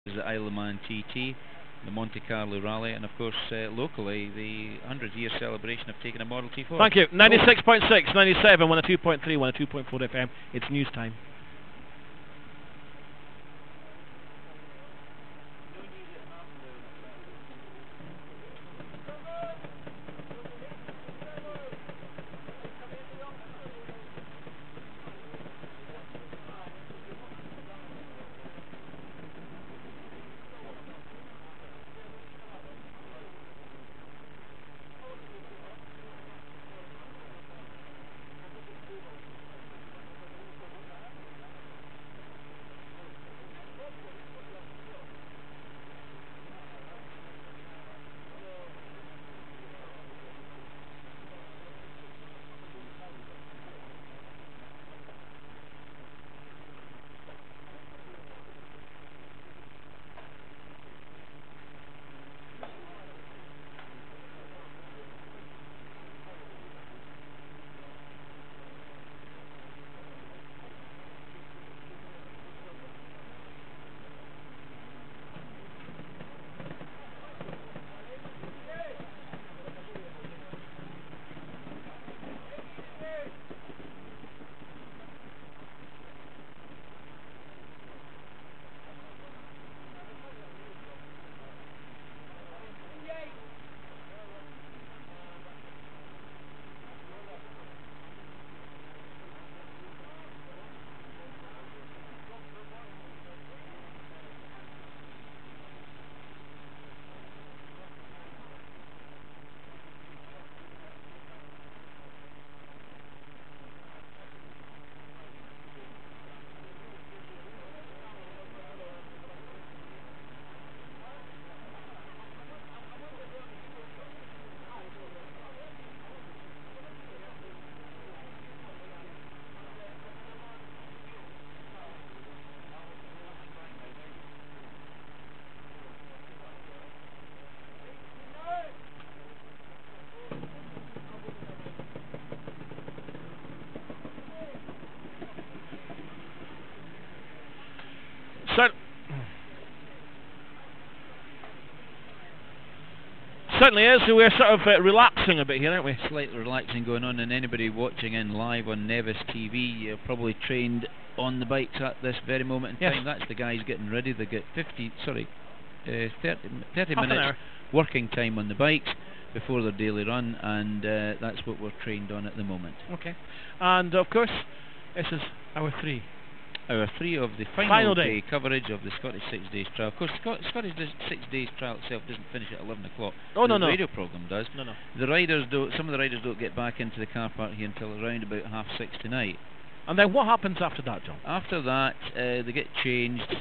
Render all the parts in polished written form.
the Isle of Man TT, the Monte Carlo Rally, and of course locally the 100-year celebration of taking a Model T forward. Thank you. 96.6, 97, 102.3, 102.4 FM. It's news time. Certainly is. So we're sort of relaxing a bit here, aren't we? Slightly relaxing going on, and anybody watching in live on Nevis TV, you're probably trained on the bikes at this very moment in time. That's the guys getting ready. They get 30 minutes working time on the bikes before their daily run, and that's what we're trained on at the moment. Okay. And of course, this is hour 3. Hour 3 of the final day coverage of the Scottish 6 Days Trial. Of course, the Scottish 6 Days Trial itself doesn't finish at 11 o'clock. Oh, no, the radio programme does. No. The riders don't. Some of the riders don't get back into the car park here until around about 6:30 tonight. And then what happens after that, John? After that, they get changed,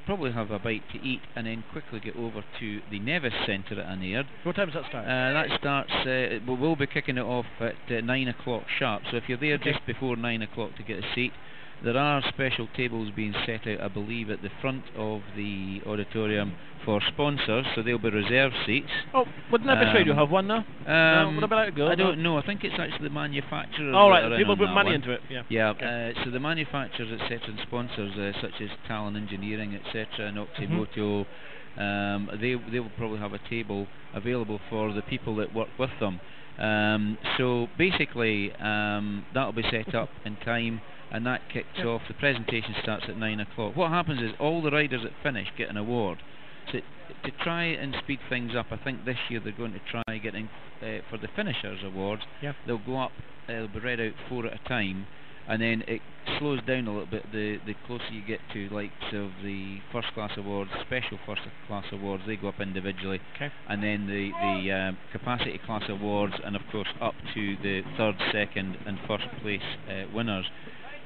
probably have a bite to eat, and then quickly get over to the Nevis Centre at Anaird. What time does that start? That starts, we'll be kicking it off at 9 o'clock sharp. So if you're there just before 9 o'clock to get a seat, there are special tables being set out, I believe, at the front of the auditorium for sponsors, so they'll be reserved seats. Oh, wouldn't Nevis Radio have one now? No, what about it go? I don't know. I think it's actually the manufacturers. All right, people put money into it. So the manufacturers, etc., and sponsors such as Talon Engineering, etc., and Oxymoto, they will probably have a table available for the people that work with them. So basically, that'll be set up in time, and that kicks off. The presentation starts at 9 o'clock. What happens is all the riders that finish get an award. So to try and speed things up, I think this year they're going to try getting for the finishers awards. They'll go up. They'll be read out 4 at a time, and then it slows down a little bit the closer you get to likes of the first class awards, special first class awards. They go up individually, and then the capacity class awards, and of course up to the third, second, and first place winners.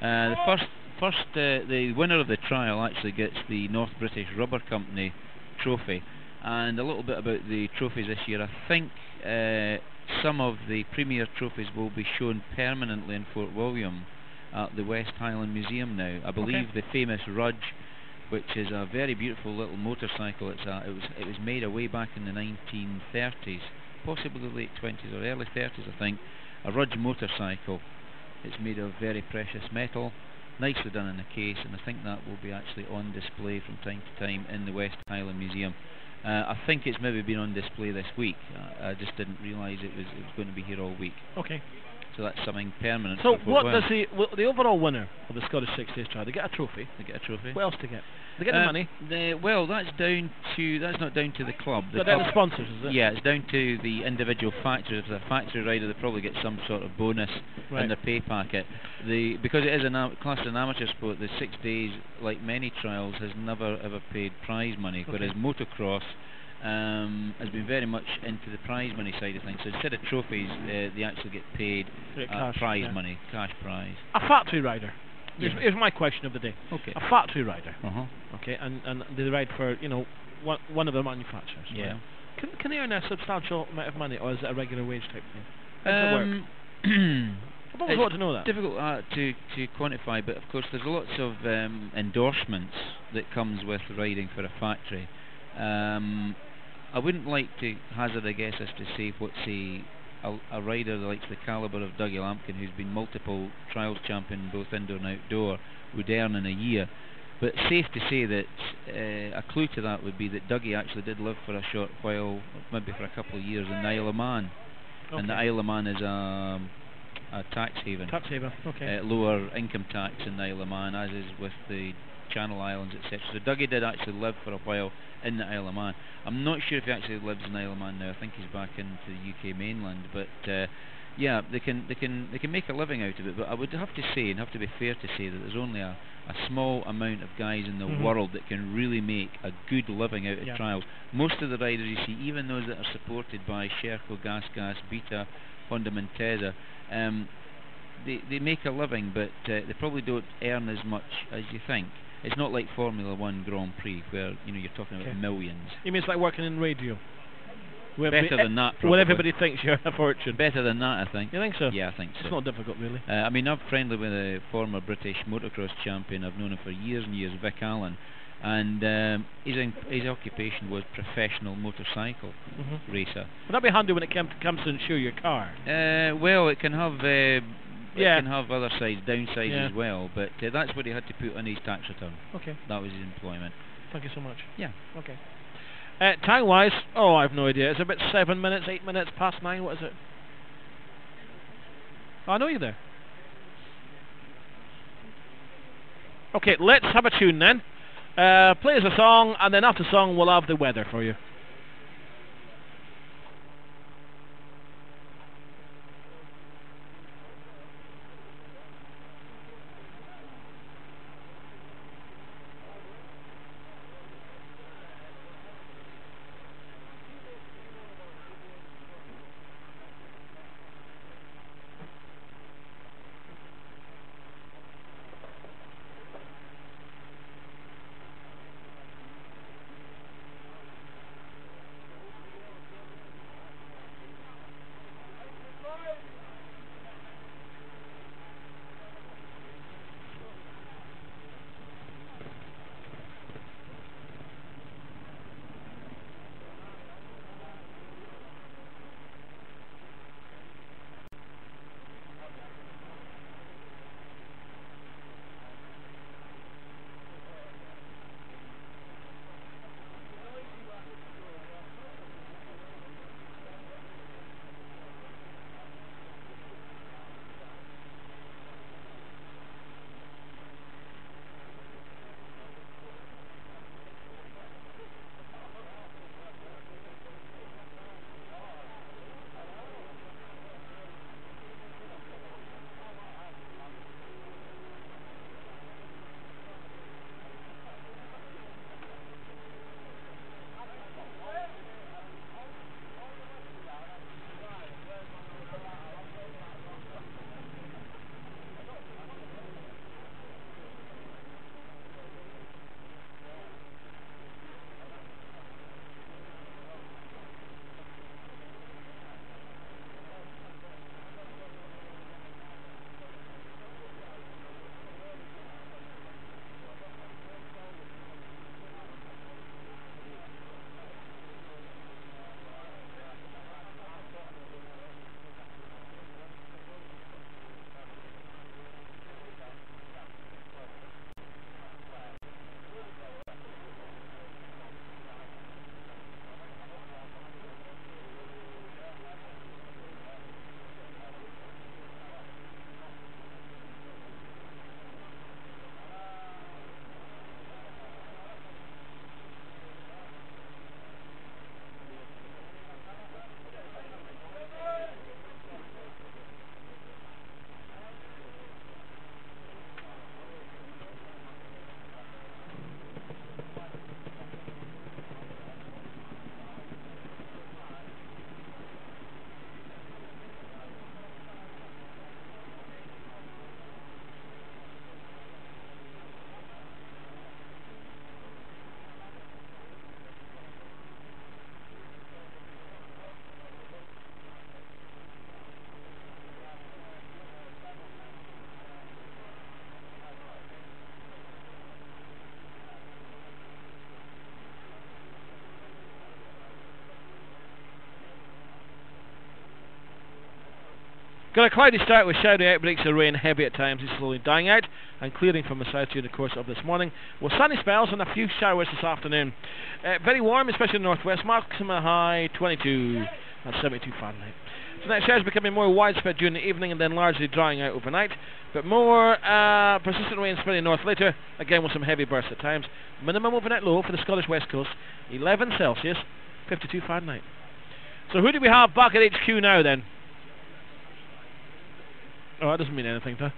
The winner of the trial actually gets the North British Rubber Company trophy. And a little bit about the trophies this year. I think some of the premier trophies will be shown permanently in Fort William at the West Highland Museum now. I believe the famous Rudge, which is a very beautiful little motorcycle. It was made way back in the 1930s, possibly the late 20s or early 30s, I think. A Rudge motorcycle. It's made of very precious metal, nicely done in a case, and I think that will be actually on display from time to time in the West Highland Museum. I think it's maybe been on display this week. I just didn't realise it was going to be here all week. Okay. So that's something permanent. So for what well. does the overall winner of the Scottish 6 Days trial? They get a trophy. They get a trophy. What else do they get? They get the money. Well, that's not down to the club. But they're the sponsors, is it? Yeah, it's down to the individual factories. If they're a factory rider, they probably get some sort of bonus in their pay packet. Because it is classed as an amateur sport, the 6 Days, like many trials, has never ever paid prize money, whereas motocross has been very much into the prize money side of things. So instead of trophies, they actually get paid prize money, cash prize. A factory rider. Here's my question of the day. Okay. A factory rider. Okay, and they ride for one of the manufacturers. Yeah. Right? Can they earn a substantial amount of money, or is it a regular wage type thing? How does it work? I've always wanted to know that. Difficult to quantify, but of course there's lots of endorsements that comes with riding for a factory. I wouldn't like to hazard a guess as to say what, say, a rider like the calibre of Dougie Lampkin, who's been multiple trials champion both indoor and outdoor, would earn in a year. But safe to say that a clue to that would be that Dougie actually did live for a short while, maybe for a couple of years, in the Isle of Man. And the Isle of Man is a tax haven. Tax haven, okay. Lower income tax in the Isle of Man, as is with the Channel Islands, etc. So Dougie did actually live for a while in the Isle of Man. I'm not sure if he actually lives in the Isle of Man now. I think he's back into the UK mainland. But yeah, they can make a living out of it. But I would have to say, and have to be fair to say, that there's only a small amount of guys in the world that can really make a good living out of trials. Most of the riders you see, even those that are supported by Sherco, Gas, Beta, Honda Montesa, they make a living, but they probably don't earn as much as you think. It's not like Formula 1 Grand Prix, where you're talking about millions. You mean it's like working in radio? Better than that, probably. Where everybody thinks you're a fortune. Better than that, I think. You think so? Yeah, I think so. It's not difficult, really. I mean, I'm friendly with a former British motocross champion. I've known him for years and years, Vic Allen, and his occupation was professional motorcycle racer. Would that be handy when it comes to insure your car? Well, it can have can have other sides, downsides as well, but that's what he had to put on his tax return. Okay. That was his employment. Thank you so much. Yeah. Okay. Time-wise, I have no idea. It's about 7 minutes, 8 minutes past 9. What is it? Oh, I know you're there. Okay, let's have a tune then. Play us a song, and then after the song we'll have the weather for you. Got a cloudy start with shadowy outbreaks of rain, heavy at times, is slowly dying out and clearing from the south during the course of this morning. With sunny spells and a few showers this afternoon. Very warm, especially in the northwest. Maximum high 22 at 72 Fahrenheit. Tonight showers becoming more widespread during the evening and then largely drying out overnight. But more persistent rain spreading north later, again with some heavy bursts at times. Minimum overnight low for the Scottish west coast, 11 Celsius, 52 Fahrenheit. So who do we have back at HQ now then? Oh, that doesn't mean anything, huh?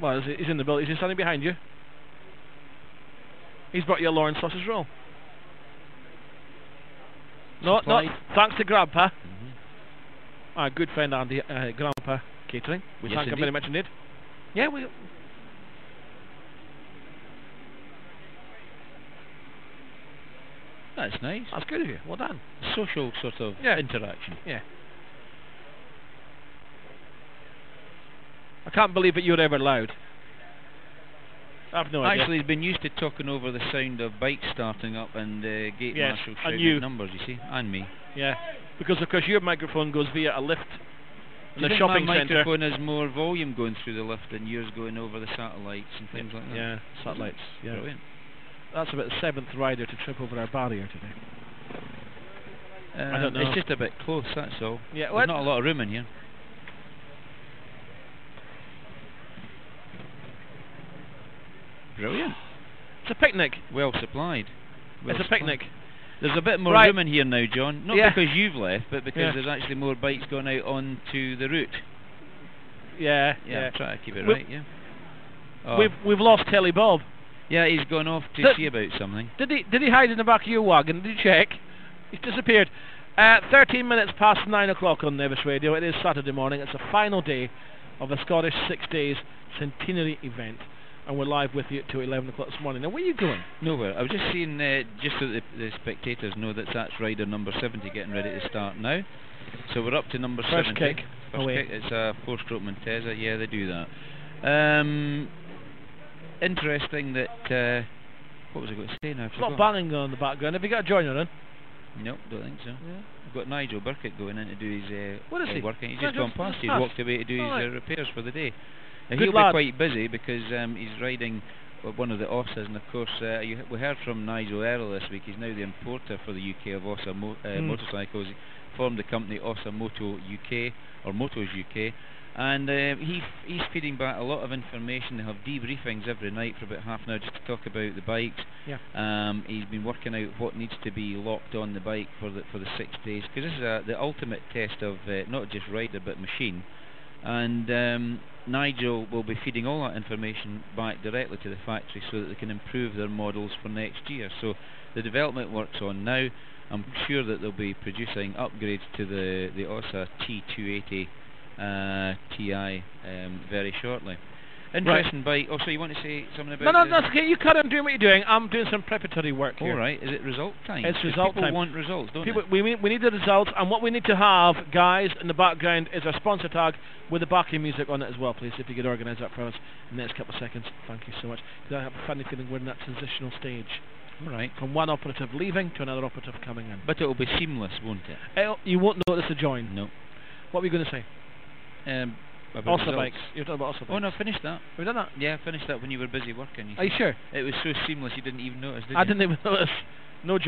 Well, he's in the building. Is he standing behind you? He's brought you a Lawrence sausage roll. No, thanks to Grandpa. Our good friend Andy, Grandpa Catering. We thank him very much indeed. Yeah, we... That's nice. That's good of you. Well done. Social sort of interaction. Yeah. I can't believe that you were ever loud. I've no idea. Actually, he's been used to talking over the sound of bikes starting up and gate marshals shouting numbers, you see, and me. Yeah, because of course your microphone goes via a lift in the Do you think shopping my centre. microphone has more volume going through the lift than yours going over the satellites and things like that? Yeah, satellites. Yeah. Brilliant. That's about the 7th rider to trip over our barrier today. I don't know. It's just a bit close, that's all. Yeah, there's not a lot of room in here. Brilliant. It's a picnic. Well supplied. It's a picnic. There's a bit more room in here now, John. Not Yeah. because you've left, but because there's actually more bikes going out onto the route. Yeah. Try to keep it right, Oh. We've lost Telly Bob. Yeah, he's gone off to see about something. Did he hide in the back of your wagon? Did you check? He's disappeared. 13 minutes past 9 o'clock on Nevis Radio. It is Saturday morning. It's the final day of the Scottish 6 Days Centenary event. And we're live with you till 11 o'clock this morning. Now, where are you going? Nowhere. I was just seeing, just so the spectators know that's rider number 70 getting ready to start now. So we're up to number 70. First kick. First kick. It's a 4-stroke Montesa. Yeah, they do that. Interesting that... what was I going to say now? It's not banging on in the background. Have you got a joiner in? Nope, don't think so. Yeah. We've got Nigel Burkett going in to do his what is he? working. He's just gone past. He's walked away to do his repairs for the day. He'll be quite busy because he's riding one of the OSAs, and of course we heard from Nigel earlier this week. He's now the importer for the UK of OSA motorcycles. He formed the company OSA Moto UK, or Motos UK, and he's feeding back a lot of information. They have debriefings every night for about half an hour just to talk about the bikes. Yeah. He's been working out what needs to be locked on the bike for the 6 days, because this is the ultimate test of not just rider but machine. And Nigel will be feeding all that information back directly to the factory so that they can improve their models for next year. So the development works on now. I'm sure that they'll be producing upgrades to the OSA T280 Ti very shortly. Interesting bike. Oh, so you want to say something about... No, that's okay. You carry on doing what you're doing. I'm doing some preparatory work here. All right. Is it result time? It's result time. People want results, don't they? We need the results, and what we need to have, guys, in the background is our sponsor tag with the backing music on it as well, please, if you could organise that for us in the next couple of seconds. Thank you so much. Because I have a funny feeling we're in that transitional stage. All right. From one operative leaving to another operative coming in. But it will be seamless, won't it? You won't notice a join. No. What were you going to say? About bikes. You're talking about bikes. Oh no, finished that. Have we done that? Yeah, finished that when you were busy working. Are you sure? It was so seamless you didn't even notice, did you? I didn't even notice. No join.